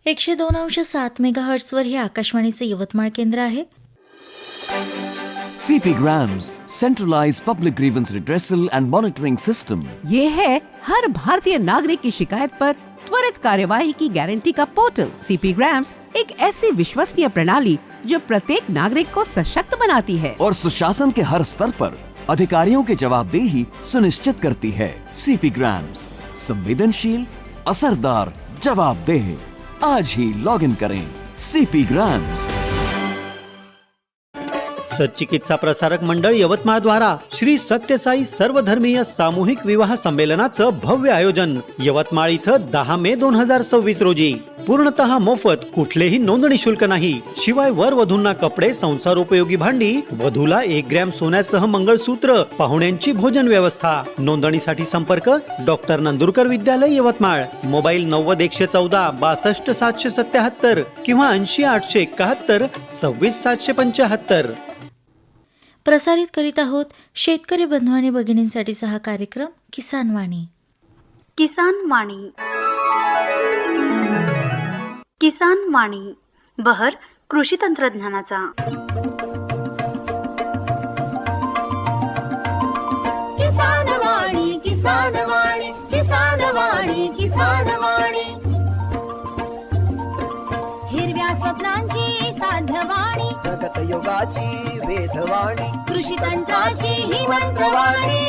102.7 मेगाहर्ट्झवर हे आकाशवाणीचे यवतमाळ केंद्र आहे. CP Grams, centralized public grievance redressal and monitoring system. ये है हर भारतीय नागरिक की शिकायत पर त्वरित कार्यवाही की गारंटी का पोर्टल. CP Grams एक ऐसी विश्वसनीय प्रणाली जो प्रत्येक नागरिक को सशक्त बनाती है और सुशासन के हर स्तर पर अधिकारियों की जवाबदेही सुनिश्चित करती है. CP Grams, संवेदनशील, असरदार, जवाबदेह. आज ही लॉग इन करें CP Grams. सच्चिकित्सा प्रसारक मंडळ यवतमाळ द्वारा श्री सत्यसाई सर्वधर्मीय सामूहिक विवाह संमेलनाचं भव्य आयोजन यवतमाळ इथं 10 मे 2026 रोजी. पूर्णतः मोफत, कुठलेही नोंदणी शुल्क नाही. शिवाय वर वधूंना कपडे, संसार उपयोगी भांडी, वधूला 1 ग्रॅम सोन्यासह मंगळसूत्र, पाहुण्यांची भोजन व्यवस्था. नोंदणीसाठी संपर्क डॉक्टर नंदुरकर विद्यालय यवतमाळ. मोबाईल 90 114 62 777 किंवा 80 871 26 775. प्रसारित करीत आहोत शेतकरी बंधू आणि भगिनींसाठीचा हा कार्यक्रम किसान वाणी. किसान वाणी. किसान वाणी, बहर कृषी तंत्रज्ञानाचा. किसान वाणी, किसान वाणी, किसान वाणी, किसान वाणी. हिरव्या स्वप्नांची साधवाणी, प्रगत योगाची वेधवाणी, कृषी तंत्राची ही मंत्रवाणी.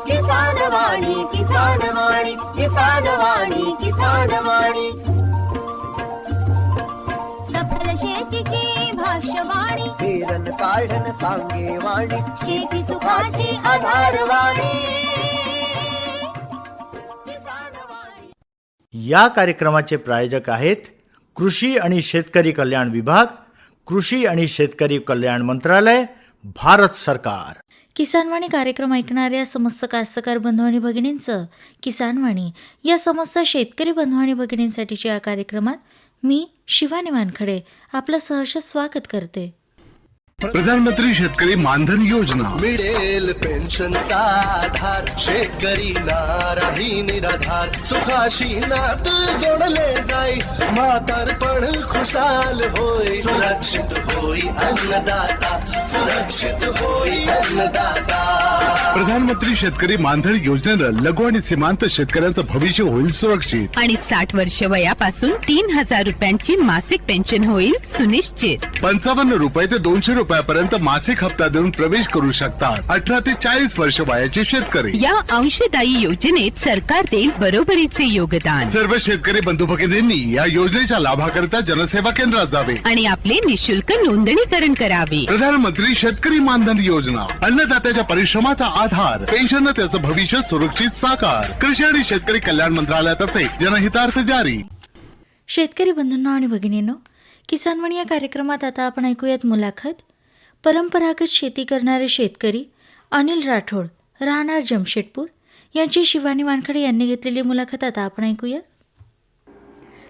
किसान वाणी, किसान वाणी, किसान वाणी, किसान वाणी. सफल शेतीची भाष्यवाणी, पेरन काढन सांगे वाणी, शेती सुखाची आधारवाणी. या कार्यक्रमाचे प्रायोजक आहेत कृषी आणि शेतकरी कल्याण विभाग, कृषी आणि शेतकरी कल्याण मंत्रालय, भारत सरकार. किसानवाणी कार्यक्रम ऐकणाऱ्या समस्त कास्तकार बंधू आणि भगिनींचं किसानवाणी या समस्त शेतकरी बंधू आणि भगिनींसाठीच्या या कार्यक्रमात मी शिवानी वानखडे आपलं सहर्ष स्वागत करते. प्रधानमंत्री शेतकरी मानधन योजना. मिळेल पेन्शनचा आधार, शेतकरी नाराही निराधार. सुखाशी नात जोडले जाई, म्हातारपण खुशाल होई. सुरक्षित होई अन्नदाता, सुरक्षित होई अन्नदाता. प्रधानमंत्री शेतकरी मानधन योजनेनं लघु आणि सीमांत शेतकऱ्यांचं भविष्य होईल सुरक्षित. आणि 60 वर्ष वयापासून 3,000 रुपयांची मासिक पेन्शन होईल सुनिश्चित. 55 रुपये ते 200 रुपयापर्यंत मासिक हप्ता देऊन प्रवेश करू शकतात 18 ते 40 वर्ष वयाचे शेतकरी. या अंशदायी योजनेत सरकार देईल बरोबरीचे योगदान. सर्व शेतकरी बंधू भगिनींनी या योजनेच्या लाभाकरिता जनसेवा केंद्रात जावे आणि आपले निशुल्क नोंदणीकरण करावे. प्रधानमंत्री शेतकरी मानधन योजना, अन्नदात्याच्या परिश्रमाचा आधार, पेन्शन त्याचं भविष्य सुरक्षित साकार. कृषी आणि शेतकरी कल्याण मंत्रालयातर्फे जनहितार्थ जारी. शेतकरी बंधूंनो आणि भगिनींनो, किसानवाणी या कार्यक्रमात आता आपण ऐकूयात मुलाखत. परंपरागत शेती करणारे शेतकरी अनिल राठोड, राहणार जमशेदपूर, यांची शिवानी वानखडे यांनी घेतलेली मुलाखत आता आपण ऐकूया.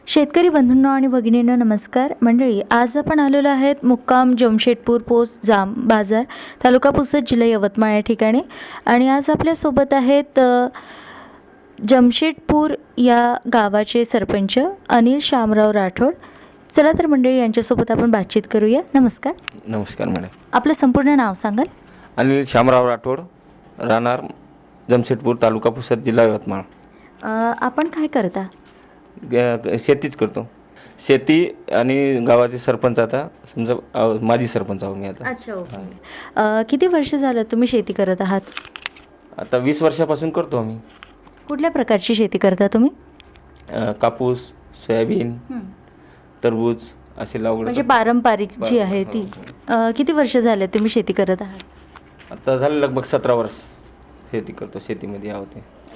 शेतकरी बंधूंनो आणि भगिनींनो नमस्कार. मंडळी, आज आपण आलेलो आहेत मुक्काम जमशेदपूर पोस्ट जाम बाजार, तालुका पुसद, जिल्हा यवतमाळ या ठिकाणी. आणि आज आपल्यासोबत आहेत जमशेदपूर या गावाचे सरपंच अनिल शामराव राठोड. चला तर मंडळी, यांच्यासोबत आपण बातचीत करूया. नमस्कार. नमस्कार मॅडम. आपलं संपूर्ण नाव सांगाल? अनिल शामराव राठोड, राहणार जमशेदपूर, तालुका पुसद, जिल्हा यवतमाळ. आपण काय करता? शेतीच करतो. शेती आणि गावाचे सरपंच, आता समजा माजी सरपंच आहो मी आता. अच्छा, ओके. किती वर्ष झालं तुम्ही शेती करत आहात? आता 20 वर्षापासून करतो आम्ही. कुठल्या प्रकारची शेती करता तुम्ही? कापूस, सोयाबीन, टरबूज असे लागवड. म्हणजे पारंपरिक जी आहे ती. किती वर्ष झाले तुम्ही शेती करत आहात? आता झालं लगभग 17 वर्ष शेती करतो, शेतीमध्ये आहोत.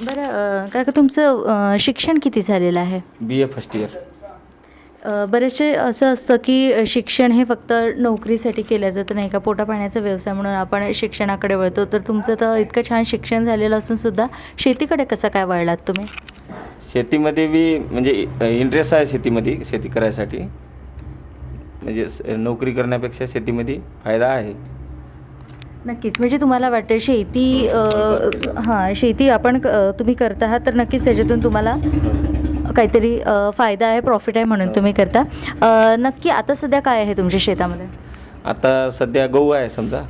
बरं काका, तुमचं शिक्षण किती झालेलं आहे? BA first year. बरेचसे असं असतं की शिक्षण हे फक्त नोकरीसाठी केलं जातं, नाही का, पोटापाण्याचा व्यवसाय म्हणून आपण शिक्षणाकडे वळतो. तर तुमचं तर इतकं छान शिक्षण झालेलं असून सुद्धा शेतीकडे कसं काय वळलात तुम्ही? शेतीमध्ये बी म्हणजे इंटरेस्ट आहे शेतीमध्ये, शेती करायसाठी. म्हणजे नोकरी करण्यापेक्षा शेतीमध्ये फायदा आहे. नक्कीच. म्हणजे तुम्हाला वाटतं शेती शेती आपण तुम्ही करत आहात तर नक्कीच त्याच्यातून तुम्हाला काहीतरी फायदा आहे, प्रॉफिट आहे म्हणून तुम्ही करता. नक्की आता सध्या काय आहे तुमच्या शेतामध्ये? आता सध्या गहू आहे समजा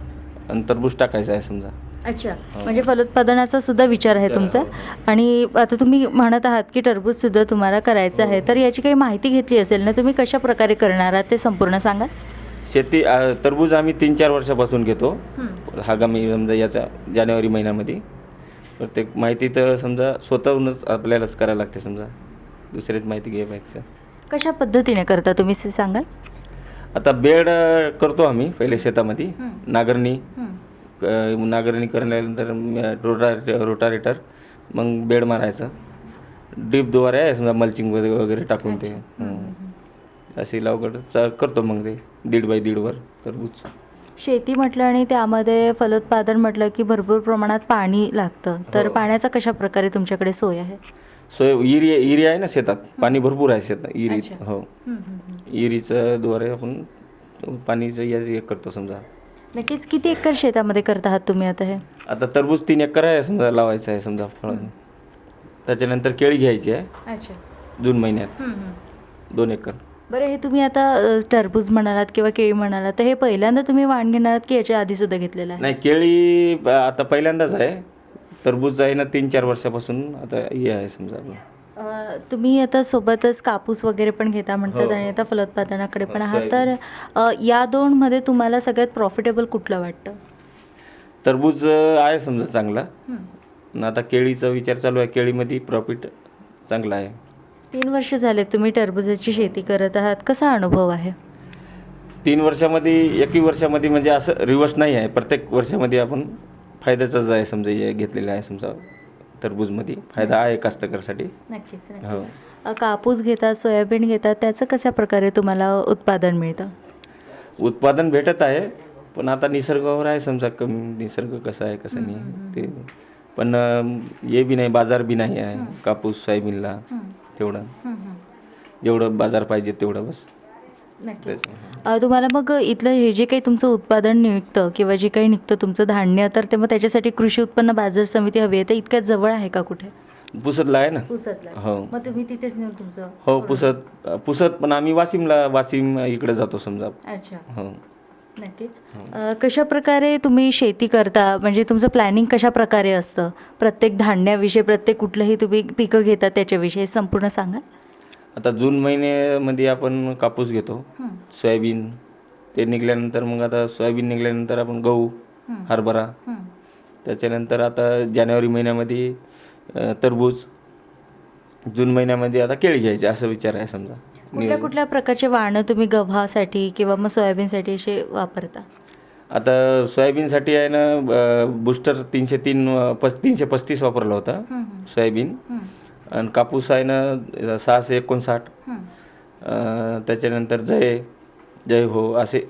आणि टरबूज टाकायचं आहे समजा. अच्छा, म्हणजे फलोत्पादनाचा सुद्धा विचार आहे तुमचा. आणि आता तुम्ही म्हणत आहात की टरबूजसुद्धा तुम्हाला करायचं आहे, तर याची काही माहिती घेतली असेल ना, तुम्ही कशा प्रकारे करणार आहात ते संपूर्ण सांगा. शेती टरबूज आम्ही 3-4 वर्षापासून घेतो. हंगामी समजा याचा जानेवारी महिन्यामध्ये. प्रत्येक माहिती तर समजा स्वतःहूनच आपल्यालाच करायला लागते समजा, दुसरीच माहिती घ्यायपेक्षा. कशा पद्धतीने करता तुम्ही ते सांगाल? आता बेड करतो आम्ही पहिले शेतामध्ये. नांगरणी करण्यानंतर रोटारेटर, मग बेड मारायचं. ड्रीपद्वारे आहे समजा, मल्चिंग वगैरे टाकून ते अशी लावगड करतो. मग ते 1.5 बाय 1.5 वर टरबूज. शेती म्हटलं आणि त्यामध्ये फलोत्पादन म्हटलं की भरपूर प्रमाणात पाणी लागतं, तर पाण्याचा कशा प्रकारे तुमच्याकडे सोय आहे? सोय इरी आहे ना शेतात, पाणी भरपूर आहे शेतात इरी. हो, इरीचं द्वारे आपण पाणीचं हे करतो समजा. नक्कीच. किती एकर शेतामध्ये करत आहात तुम्ही आता हे? आता टरबूज 3 एकर आहे समजा, लावायचं आहे समजा फळ. त्याच्यानंतर केळी घ्यायची आहे. अच्छा. जून महिन्यात 2 एकर. बरं, हे तुम्ही आता टरबूज म्हणालात किंवा केळी म्हणालात, तर हे पहिल्यांदा तुम्ही वाण घेणार आहात की याच्या आधीसुद्धा घेतलेलं आहे? नाही, केळी आता पहिल्यांदाच आहे. टरबूज आहे ना 3-4 वर्षापासून आता हे आहे समजा. तुम्ही आता सोबतच कापूस वगैरे पण घेता म्हणतात आणि आता फलोत्पादनाकडे पण आहात, तर या दोनमध्ये तुम्हाला सगळ्यात प्रॉफिटेबल कुठलं वाटतं? टरबूज आहे समजा चांगला. आता केळीचा विचार चालू आहे, केळीमध्ये प्रॉफिट चांगला आहे. 3 वर्ष झाले तुम्ही टरबूजाची शेती करत आहात, कसा अनुभव आहे? 3 वर्षामध्ये एकही वर्षामध्ये म्हणजे असं रिवर्स नाही आहे. प्रत्येक वर्षामध्ये आपण फायद्याचाच आहे समजा, हे घेतलेलं आहे समजा. टरबूजमध्ये फायदा आहे कास्तकरसाठी. नक्कीच. हो. कापूस घेतात, सोयाबीन घेतात, त्याचं कशा प्रकारे तुम्हाला उत्पादन मिळतं? उत्पादन भेटत आहे, पण आता निसर्गावर आहे समजा, कमी निसर्ग कसा आहे कसं नाही ते. पण हे बी नाही, बाजार बी नाही आहे कापूस सोयाबीनला तेवढं, जेवढं बाजार पाहिजे तेवढं बस. नक्कीच. तुम्हाला मग इथलं हे जे काही तुमचं उत्पादन निघतं किंवा जे काही निघतं तुमचं धान्य, तर ते मग त्याच्यासाठी कृषी उत्पन्न बाजार समिती हवी आहे, तर इतक्यात जवळ आहे का कुठे? पुसतला आहे ना. पुसतला. हो. मग तुम्ही तिथेच नेऊन तुमचं? हो, पुसत पण आम्ही वाशिम इकडे जातो समजा. अच्छा. हो. नक्कीच. कशा प्रकारे तुम्ही शेती करता, म्हणजे तुमचं प्लॅनिंग कशा प्रकारे असतं? प्रत्येक धान्याविषयी, प्रत्येक कुठलंही तुम्ही पिकं घेता त्याच्याविषयी संपूर्ण सांगा. आता जून महिन्यामध्ये आपण कापूस घेतो, सोयाबीन ते निघाल्यानंतर, मग आता सोयाबीन निघाल्यानंतर आपण गहू, हरभरा. त्याच्यानंतर आता जानेवारी महिन्यामध्ये टरबूज, जून महिन्यामध्ये आता केळी घ्यायची असं विचार आहे समजा. कुठल्या प्रकारचे वाहनं तुम्ही गव्हासाठी किंवा मग सोयाबीनसाठी असे वापरता? आता सोयाबीनसाठी आहे ना बूस्टर 335 वापरला होता सोयाबीन. आणि कापूस आहे ना 659. त्याच्यानंतर जय हो असे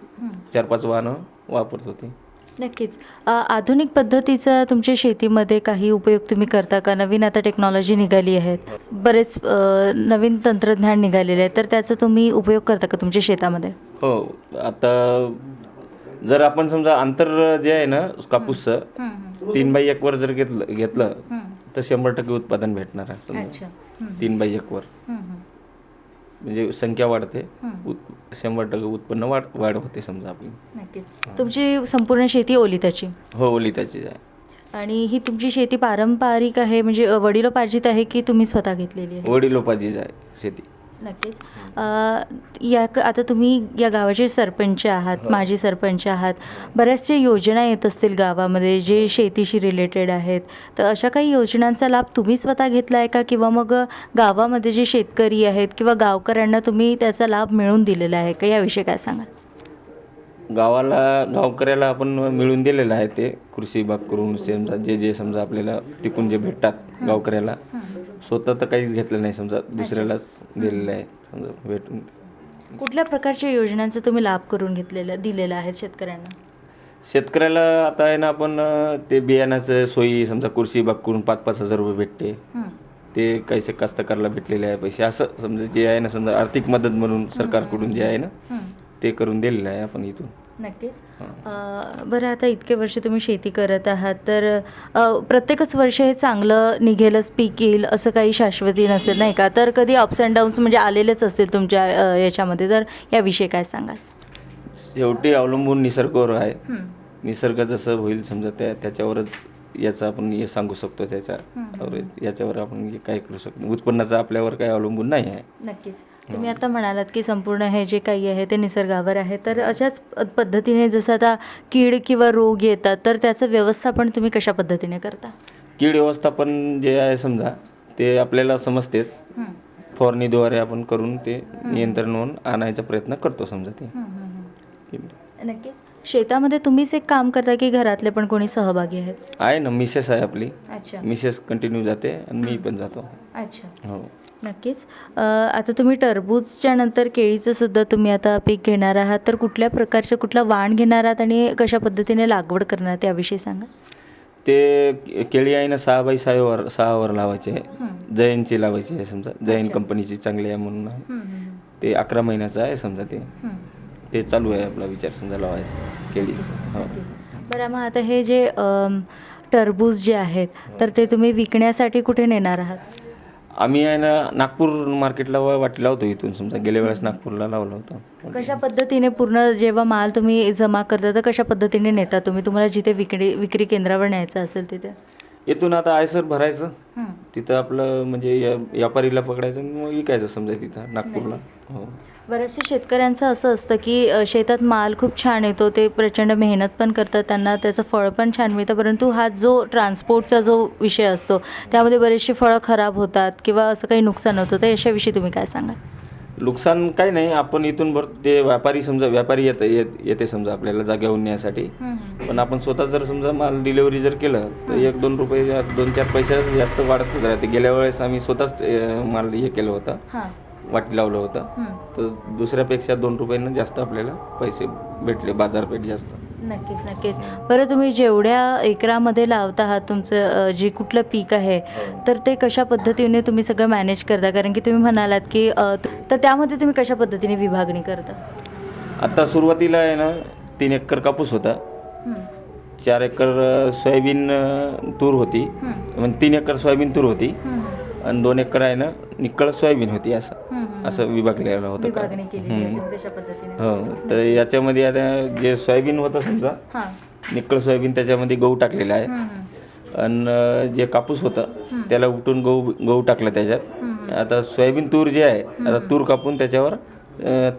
4-5 वाहनं वापरत होते. नक्कीच. आधुनिक पद्धतीचा तुमच्या शेतीमध्ये काही उपयोग तुम्ही करता का? नवीन आता टेक्नॉलॉजी निघाली आहेत, बरेच नवीन तंत्रज्ञान निघालेले आहे, तर त्याचा तुम्ही उपयोग करता का तुमच्या शेतामध्ये? हो. आता जर आपण समजा अंतर जे आहे ना कापूसचं 3 बाय 1 वर जर घेतलं तर 100% उत्पादन भेटणार आहे समजा. 3 बाय 1 वर म्हणजे संख्या वाढते, 100% उत्पन्न वाढ होते समजा आपली. नक्कीच. तुमची संपूर्ण शेती ओलिताची? हो, ओलिताची आहे. आणि ही तुमची शेती पारंपरिक आहे, म्हणजे वडिलोपार्जित आहे की तुम्ही स्वतः घेतलेली आहे? वडिलोपार्जित आहे शेती. नक्कीच. आता तुम्ही या गावाचे सरपंच आहात, माजी सरपंच आहात, बऱ्याचशा योजना येत असतील गावामध्ये जे शेतीशी रिलेटेड आहेत, तर अशा काही योजनांचा लाभ तुम्ही स्वतः घेतला आहे का, किंवा मग गावामध्ये जे शेतकरी आहेत किंवा गावकऱ्यांना तुम्ही त्याचा लाभ मिळवून दिलेला आहे का? याविषयी काय सांगाल? गावकऱ्याला आपण मिळून दिलेलं आहे ते कृषी विभाग करून समजा, जे समजा आपल्याला तिकून जे भेटतात गावकऱ्याला. स्वतः तर काहीच घेतलं नाही समजा, दुसऱ्यालाच दिलेलं आहे समजा भेटून. कुठल्या प्रकारच्या योजनांचा तुम्ही लाभ करून दिलेला आहे शेतकऱ्यांना? शेतकऱ्याला आता आहे ना आपण ते बियाणाचं सोयी समजा कृषी विभाग करून 5-5 हजार रुपये भेटते. ते कैसे कास्तकारला भेटलेले आहे पैसे, असं समजा जे आहे ना समजा आर्थिक मदत म्हणून सरकारकडून जे आहे ना ते करून दिलेलं आहे आपण इथून. नक्कीच. बरं, आता इतके वर्ष तुम्ही शेती करत आहात तर प्रत्येकच वर्ष हे चांगलं निघेलच, पीक येईल असं काही शाश्वती नसेल नाही का? तर कधी अप्स अँड डाऊन्स म्हणजे आलेलेच असतील तुमच्या याच्यामध्ये, तर याविषयी काय सांगाल? शेवटी अवलंबून निसर्गावर आहे. निसर्ग जसं होईल समजा त्याच्यावरच याचं आपण हे सांगू शकतो. याच्यावर आपण हे काय करू शकतो. उत्पन्नाचं आपल्यावर काही अवलंबून नाही आहे. नक्कीच. तुम्ही आता म्हणालात की संपूर्ण हे जे काही आहे ते निसर्गावर आहे, तर अशाच पद्धतीने जसं आता कीड किंवा रोग येतात तर त्याचं व्यवस्थापन तुम्ही कशा पद्धतीने करता? कीड व्यवस्थापन जे आहे समजा ते आपल्याला समजतेच. फवारणीद्वारे आपण करून ते नियंत्रणावर आणायचा प्रयत्न करतो समजा ते. नक्कीच. शेतामध्ये तुम्हीच एक काम करता की घरातले पण कोणी सहभागी आहेत? आहे ना, मिसेस आहे आपली. अच्छा. मिसेस कंटिन्यू जाते आणि मी पण जातो. अच्छा. हो. नक्कीच. आता तुम्ही टरबूजच्या नंतर केळीचं सुद्धा तुम्ही आता पीक घेणार आहात, तर कुठल्या प्रकारचं कुठलं वाण घेणार आहात आणि कशा पद्धतीने लागवड करणार आहात याविषयी सांगा. ते केळी आहे ना 6x6वर लावायची आहे. जैनची लावायची आहे समजा. जैन कंपनीची चांगली आहे म्हणून आहे. ते 11 महिन्याचं आहे समजा. ते चालू आहे आपला विचार समजा लावायचं केळी. हो. बरं, मग आता हे जे टरबूज जे आहेत तर ते तुम्ही विकण्यासाठी कुठे नेणार आहात? आम्ही आहे ना नागपूर मार्केटला वाटी लावतो इथून समजा. गेल्या वेळेस नागपूरला लावला होता. कशा पद्धतीने पूर्ण जेव्हा माल तुम्ही जमा करता तर कशा पद्धतीने नेता तुम्ही? तुम्हाला जिथे विक्री केंद्रावर न्यायचं असेल तिथे इथून आता आयसर भरायचं, तिथं आपलं म्हणजे व्यापारीला पकडायचं आणि मग विकायचं समजा तिथं नागपूरला. हो. बऱ्याचशा शेतकऱ्यांचं असं असतं की शेतात माल खूप छान येतो, ते प्रचंड मेहनत पण करतात, त्यांना त्याचं फळ पण छान मिळतं, परंतु हा जो ट्रान्सपोर्टचा जो विषय असतो त्यामध्ये बरेचसे फळं खराब होतात किंवा असं काही नुकसान होतं, तर याच्याविषयी तुम्ही काय सांगाल? नुकसान काही नाही. आपण इथून ते व्यापारी येते समजा आपल्याला जागेवर नेण्यासाठी. पण आपण स्वतः जर समजा माल डिलिव्हरी जर केलं तर 1-2 रुपये 2-4 पैसे जास्त वाढतच राहते. गेल्या वेळेस आम्ही स्वतःच माल हे केलं होतं, वाटी लावलं होतं, तर दुसऱ्यापेक्षा 2 रुपयांना जास्त आपल्याला पैसे भेटले, बाजारपेठ जास्त. नक्कीच. बरं, तुम्ही जेवढ्या एकरामध्ये लावता आहात तुमचं जे कुठलं पीक आहे तर ते कशा पद्धतीने तुम्ही सगळं मॅनेज करता? कारण की तुम्ही म्हणालात की तर त्यामध्ये तुम्ही कशा पद्धतीने विभागणी करता? आता सुरुवातीला आहे ना 3 एकर कापूस होता, 4 एकर सोयाबीन तूर होती, म्हणजे 3 एकर सोयाबीन तूर होती आणि 2 एकर आहे ना निक्कळ सोयाबीन होती. असं विभागलेलं होतं का. हो. तर याच्यामध्ये आता जे सोयाबीन होतं समजा निक्कळ सोयाबीन, त्याच्यामध्ये गहू टाकलेला आहे आणि जे कापूस होतं त्याला उठून गहू टाकलं त्याच्यात. आता सोयाबीन तूर जे आहे, आता तूर कापून त्याच्यावर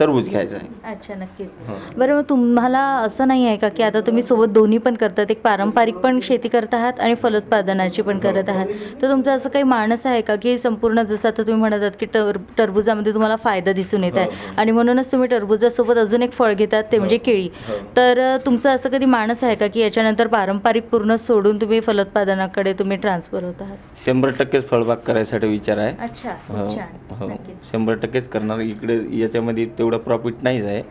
टरबूज घ्यायचं आहे. अच्छा. नक्कीच. बरं, मग तुम्हाला असं नाही आहे का की आता तुम्ही सोबत दोन्ही पण करतात, एक पारंपरिक पण शेती करत आहात आणि फलोत्पादनाची पण करत आहात, तर तुमचं असं काही मानस आहे का की संपूर्ण जसं आता तुम्ही म्हणत आहात की टरबुजामध्ये तुम्हाला फायदा दिसून येत आहे आणि म्हणूनच तुम्ही टरबुजासोबत अजून एक फळ घेतात ते म्हणजे केळी, तर तुमचं असं कधी मानस आहे का की याच्यानंतर पारंपरिक पूर्ण सोडून तुम्ही फलोत्पादनाकडे तुम्ही ट्रान्सफर होत आहात? 100% फळबाग करायसाठी विचार आहे. अच्छा. हो. 100%च करणार. इकडे याच्यामध्ये तेवढं प्रॉफिट नाहीच आहे.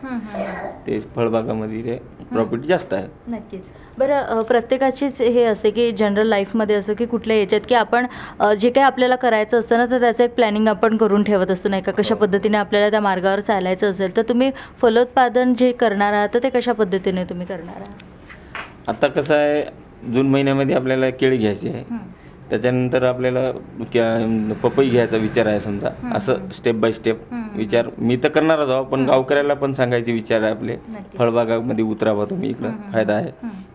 ते फळबागामध्ये ते प्रॉफिट जास्त आहे. नक्कीच. बरं, प्रत्येकाचीच हे असते की जनरल लाईफमध्ये असं की कुठल्या याच्यात की आपण जे काही आपल्याला करायचं असतं ना तर त्याचं एक प्लॅनिंग आपण करून ठेवत असतो नाही का, कशा पद्धतीने आपल्याला त्या मार्गावर चालायचं असेल, तर तुम्ही फलोत्पादन जे करणार आहात तर ते कशा पद्धतीने तुम्ही करणार आहात? आता कसं आहे, जून महिन्यामध्ये आपल्याला केळी घ्यायची आहे, त्याच्यानंतर आपल्याला पपई घ्यायचा विचार आहे समजा. असं स्टेप बाय स्टेप विचार मी तर करणारच आहो, पण गावकऱ्याला पण सांगायचे विचार आहे आपले. फळबागामध्ये उतरावा तुम्ही, इकडं फायदा आहे,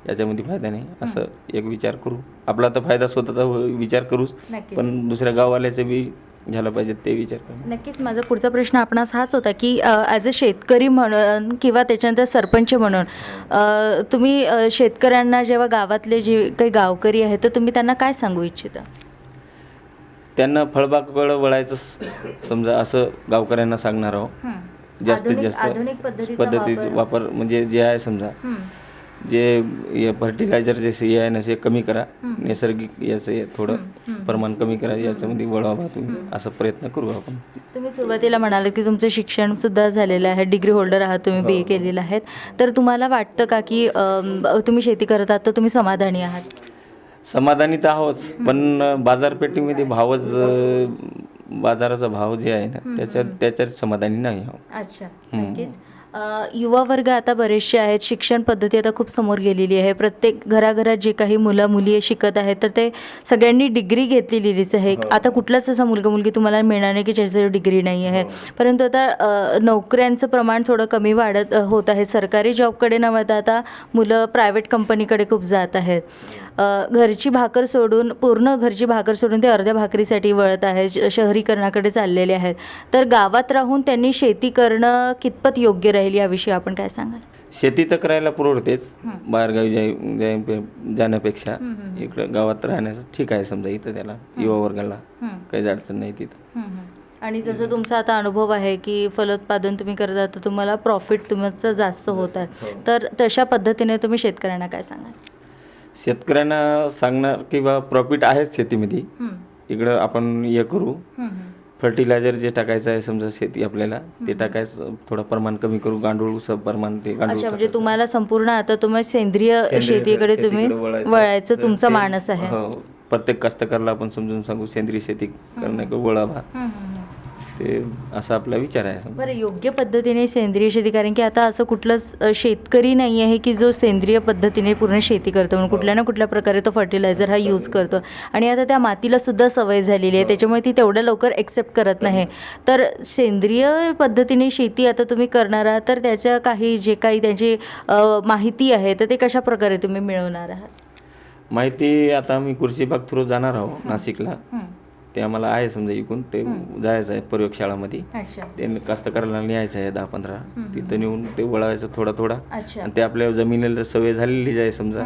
याच्यामध्ये फायदा नाही, असं एक विचार करू. आपला तर फायदा स्वतःचा विचार करूच, पण दुसऱ्या गाववाल्याचं बी झालं पाहिजे ते विचार करू. नक्कीच. माझा पुढचा प्रश्न आपणास हाच होता की ॲज अ शेतकरी म्हणून किंवा त्याच्यानंतर सरपंच म्हणून तुम्ही शेतकऱ्यांना जेव्हा गावातले जे काही गावकरी आहेत तर तुम्ही त्यांना काय सांगू इच्छिता? त्यांना फळबागाकडं वळायचं समजा असं गावकऱ्यांना सांगणार आहोत. जास्तीत जास्त पद्धतीचा वापर म्हणजे जे आहे समजा, जे फर्टिलायझर जे आहे ना ते कमी करा, नैसर्गिक याचं थोडं प्रमाण कमी करा, याच्यामध्ये वळवा तुम्ही, असा प्रयत्न करू आपण. तुम्ही सुरुवातीला म्हणाले की तुमचं शिक्षण सुद्धा झालेलं आहे, डिग्री होल्डर आहात तुम्ही, BA केलेलं आहेत, तर तुम्हाला वाटतं का की तुम्ही शेती करत आहात तर तुम्ही समाधानी आहात? समाधानी तर आहोच, पण बाजारपेठेमध्ये बाजाराचा भाव जे आहे ना त्याच्यात समाधानी नाही आहोत. अच्छा. नक्कीच. युवा वर्ग आता बरेचसे आहेत, शिक्षण पद्धती आता खूप समोर गेलेली आहे. प्रत्येक घराघरात जे काही मुलं मुली शिकत आहेत तर ते सगळ्यांनी डिग्री घेतलेलीच आहे. आता कुठलाच असा मुलगा मुलगी तुम्हाला मिळणार नाही की ज्याच्याजवळ डिग्री नाही आहे. परंतु आता नोकऱ्यांचं प्रमाण थोडं कमी वाढत होत आहे. सरकारी जॉबकडे न वळता आता मुलं प्रायव्हेट कंपनीकडे खूप जात आहेत. घरची भाकर सोडून, पूर्ण घरची भाकर सोडून ते अर्ध्या भाकरीसाठी वळत आहे, शहरीकरणाकडे चाललेले आहेत. तर गावात राहून त्यांनी शेती करणं कितपत योग्य राहील याविषयी आपण काय सांगाल? शेती तर करायला पुरवतेच, बाहेरगावी जाण्यापेक्षा इकडं गावात राहण्याचं ठीक आहे. समजा इथं त्याला युवा वर्गाला काहीच अडचण नाही तिथं. आणि जसं तुमचा आता अनुभव आहे की फलोत्पादन तुम्ही करता तर तुम्हाला प्रॉफिट तुमचं जास्त होत आहे, तर तशा पद्धतीने तुम्ही शेतकऱ्यांना काय सांगाल? शेतकऱ्यांना सांगणार की बा प्रॉफिट आहेच शेतीमध्ये. इकडं आपण हे करू, फर्टिलायझर जे टाकायचं आहे समजा शेती आपल्याला ते टाकायचं, थोडं प्रमाण कमी करू, गांडूळ प्रमाण ते गांडूळ. अच्छा, म्हणजे तुम्हाला संपूर्ण आता तुम्ही सेंद्रिय शेतीकडे तुम्ही वळायचं तुमचा मानस आहे. हो, प्रत्येक कास्तकारला आपण समजून सांगू सेंद्रिय शेती करण्याकडे वळावा, ते असा आपला विचार आहे. बरं, योग्य पद्धतीने सेंद्रिय शेती, कारण की आता असं कुठलंच शेतकरी नाही आहे की जो सेंद्रिय पद्धतीने पूर्ण शेती करतो, म्हणून कुठल्या ना कुठल्या प्रकारे तो फर्टिलायझर हा यूज करतो. आणि आता त्या मातीला सुद्धा सवय झालेली आहे, त्याच्यामुळे ती तेवढ्या लवकर एक्सेप्ट करत नाही. तर सेंद्रिय पद्धतीने शेती आता तुम्ही करणार आहात, तर त्याच्या काही जे काही त्याची माहिती आहे तर ते कशा प्रकारे तुम्ही मिळवणार आहात? माहिती आता आम्ही कृषी विभाग थ्रू जाणार आहोत नाशिकला. ते आम्हाला आहे समजा इकून ते जायचं आहे प्रयोगशाळामध्ये. ते कास्तकाराला न्यायचं आहे 10-15, तिथं नेऊन ते वळायचं थोडा आणि ते आपल्या जमिनीला सवय झालेलीच आहे समजा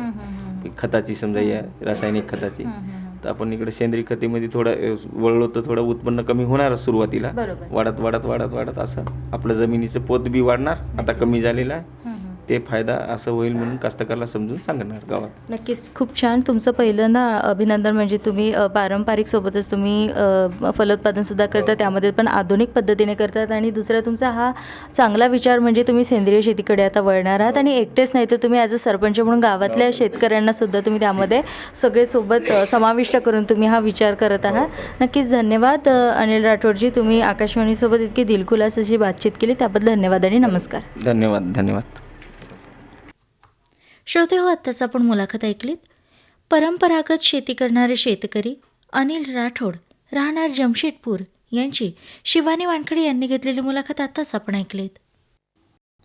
खताची, समजा या रासायनिक खताची. तर आपण इकडे सेंद्रिय खतेमध्ये थोडं वळलो तर थोडं उत्पन्न कमी होणार सुरुवातीला, वाढत वाढत वाढत वाढत असं आपलं जमिनीचं पोत बी वाढणार, आता कमी झालेला आहे, ते फायदा असं होईल म्हणून कास्तकाराला समजून सांगणार गावात. नक्कीच, खूप छान. तुमचं पहिल्यांदा अभिनंदन. म्हणजे तुम्ही पारंपरिक सोबतच तुम्ही फलोत्पादनसुद्धा करता, त्यामध्ये पण आधुनिक पद्धतीने करतात. आणि दुसरा तुमचा हा चांगला विचार म्हणजे तुम्ही सेंद्रिय शेतीकडे आता वळणार आहात. आणि एकटेच नाही तर तुम्ही ॲज अ सरपंच म्हणून गावातल्या शेतकऱ्यांनासुद्धा तुम्ही त्यामध्ये सगळे सोबत समाविष्ट करून तुम्ही हा विचार करत आहात. नक्कीच धन्यवाद अनिल राठोडजी, तुम्ही आकाशवाणीसोबत इतकी दिलखुलास अशी बातचीत केली त्याबद्दल धन्यवाद आणि नमस्कार. धन्यवाद. श्रोते हो, आत्ताच आपण मुलाखत ऐकलीत. परंपरागत शेती करणारे शेतकरी अनिल राठोड, राहणार जमशेदपूर यांची शिवानी वानखडे यांनी घेतलेली मुलाखत आत्ताच आपण ऐकलीत.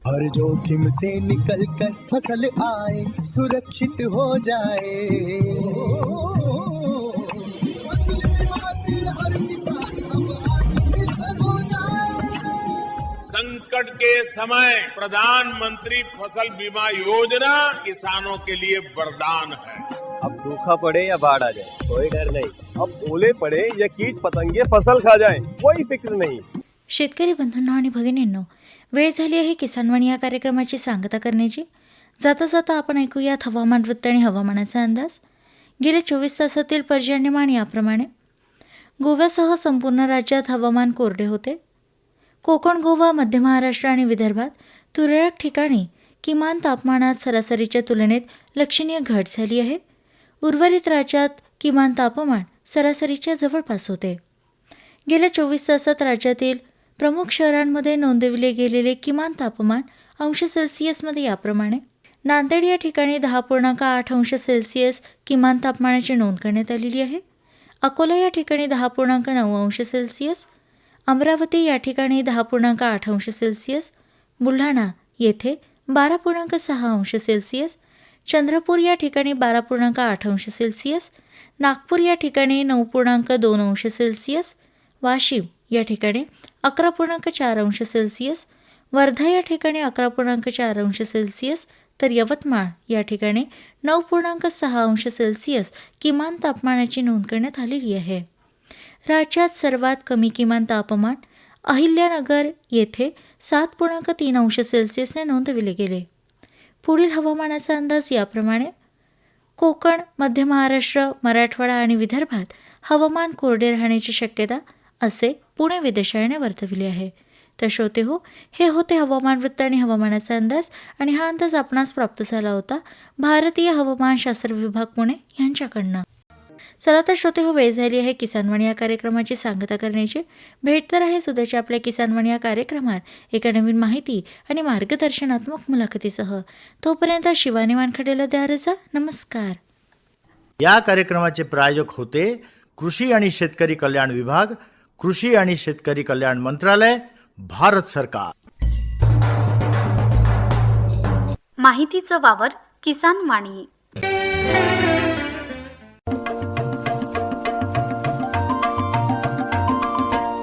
हर जोखिम से निकल कर फसल आए, सुरक्षित हो जाए, फसल बीमा से हर किसान अब आत्मनिर्भर हो जाए. संकट के समय प्रधानमंत्री फसल बीमा योजना किसानों के लिए वरदान है. अब सूखा पड़े या बाढ़ आ जाए कोई डर नहीं, अब ओले पड़े या कीट पतंगे फसल खा जाए कोई फिक्र नहीं. शेतकरी बंधूंनो आणि भगिनींनो, वेळ झाली आहे किसानवाणी या कार्यक्रमाची सांगता करण्याची. जाता जाता आपण ऐकूयात हवामान वृत्त आणि हवामानाचा अंदाज. गेल्या 24 तासातील पर्जन्यमान याप्रमाणे. गोव्यासह संपूर्ण राज्यात हवामान कोरडे होते. कोकण, गोवा, मध्य महाराष्ट्र आणि विदर्भात तुरळक ठिकाणी किमान तापमानात सरासरीच्या तुलनेत लक्षणीय घट झाली आहे. उर्वरित राज्यात किमान तापमान सरासरीच्या जवळपास होते. गेल्या 24 तासात राज्यातील प्रमुख शहरांमध्ये नोंदविले गेलेले किमान तापमान अंश सेल्सिअसमध्ये याप्रमाणे. नांदेड या ठिकाणी 10.8 अंश सेल्सिअस किमान तापमानाची नोंद करण्यात आलेली आहे. अकोला या ठिकाणी 10.9 अंश सेल्सिअस, अमरावती या ठिकाणी 10.8 अंश सेल्सिअस, बुलढाणा येथे 12.6 अंश सेल्सिअस, चंद्रपूर या ठिकाणी 12.8 अंश सेल्सिअस, नागपूर या ठिकाणी 9.2 अंश सेल्सिअस, वाशिम या ठिकाणी 11.4 अंश सेल्सिअस, वर्धा या ठिकाणी 11.4 अंश सेल्सिअस, तर यवतमाळ या ठिकाणी 9.6 अंश सेल्सिअस किमान तापमानाची नोंद करण्यात आलेली आहे. राज्यात सर्वात कमी किमान तापमान अहिल्यानगर येथे 7.3 अंश सेल्सिअसने नोंदविले गेले. पुढील हवामानाचा अंदाज याप्रमाणे. कोकण, मध्य महाराष्ट्र, मराठवाडा आणि विदर्भात हवामान कोरडे राहण्याची शक्यता असे पुणे वेधशाळेने वर्तविले आहे. तर श्रोते हो, हे होते हवामान वृत्त आणि हवामानाचा अंदाज. आणि हा अंदाज आपणास प्राप्त झाला होता भारतीय हवामानशास्त्र विभाग पुणे यांच्याकडनं. चला तर श्रोते हो, वेळ झाली आहे किसानवाणी या कार्यक्रमाची सांगता करण्याची. भेट तर आहे उद्याच्या आपल्या किसानवाणी या कार्यक्रमात एका नवीन माहिती आणि मार्गदर्शनात्मक मुलाखतीसह. तोपर्यंत शिवानी वानखडेला द्या रजा. नमस्कार. या कार्यक्रमाचे प्रायोजक होते कृषी आणि शेतकरी कल्याण विभाग, कृषी आणि शेतकरी कल्याण मंत्रालय, भारत सरकार. माहितीचं वावर किसान वाणी.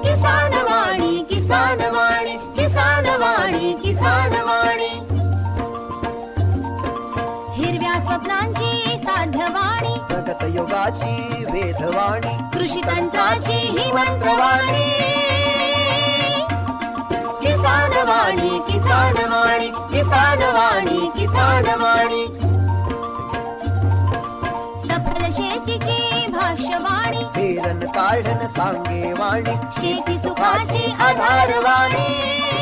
किसान वाणी, किसान वाणी, किसान वाणी, किसान वाणी. हिरव्या स्वप्नांची साध्यवाणी, प्रगत योगाची वेधवाणी, कृषी तंत्राची ही मंत्रवाणी. किसान वाणी, किसान वाणी, किसान वाणी, किसान वाणी. सफल शेतीची भाष्यवाणी, पेरन काढन सांगे वाणी, शेती सुखाची आधारवाणी.